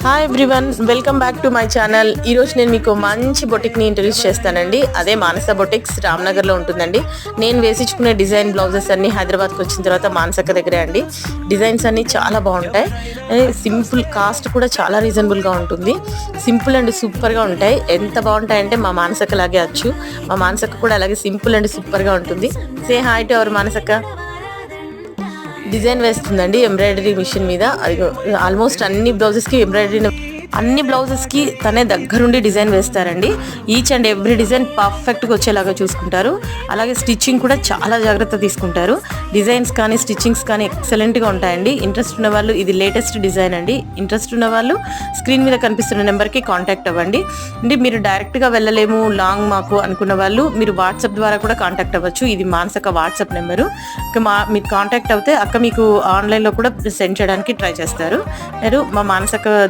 Hi everyone, welcome back to my channel. ఈరోజు నేను మీకు మంచి బొటిక్ని ఇంట్రడ్యూస్ చేస్తానండి. అదే మానస బొటిక్స్, రామ్నగర్లో ఉంటుందండి. నేను వేసించుకునే డిజైన్ బ్లౌజెస్ అన్నీ హైదరాబాద్కి వచ్చిన తర్వాత మానసక్క దగ్గరే అండి. డిజైన్స్ అన్నీ చాలా బాగుంటాయి. సింపుల్, కాస్ట్ కూడా చాలా రీజనబుల్గా ఉంటుంది. సింపుల్ అండ్ సూపర్గా ఉంటాయి. ఎంత బాగుంటాయంటే మా మానసక్క లాగే వచ్చు. మా మానసక్క కూడా అలాగే సింపుల్ అండ్ సూపర్గా ఉంటుంది. సే హాయ్ టు అవర్ మానసక్క. డిజైన్ వేస్తుందండి ఎంబ్రాయిడరీ మిషన్ మీద. అది ఆల్మోస్ట్ అన్ని బ్లౌజెస్కి తనే దగ్గరుండి డిజైన్ వేస్తారండి. ఈచ్ అండ్ ఎవ్రీ డిజైన్ పర్ఫెక్ట్గా వచ్చేలాగా చూసుకుంటారు. అలాగే స్టిచ్చింగ్ కూడా చాలా జాగ్రత్త తీసుకుంటారు. డిజైన్స్ కానీ స్టిచ్చింగ్స్ కానీ ఎక్సలెంట్గా ఉంటాయండి. ఇంట్రెస్ట్ ఉన్న వాళ్ళు, ఇది లేటెస్ట్ డిజైన్ అండి. ఇంట్రెస్ట్ ఉన్న వాళ్ళు స్క్రీన్ మీద కనిపిస్తున్న నెంబర్కి కాంటాక్ట్ అవ్వండి. అంటే మీరు డైరెక్ట్గా వెళ్ళలేము లాంగ్ మాకు అనుకున్న వాళ్ళు మీరు వాట్సాప్ ద్వారా కూడా కాంటాక్ట్ అవ్వచ్చు. ఇది మానసక్క వాట్సాప్ నెంబరు. మీకు కాంటాక్ట్ అవుతే అక్క మీకు ఆన్లైన్లో కూడా సెండ్ చేయడానికి ట్రై చేస్తారు. మీరు మా మానసక్క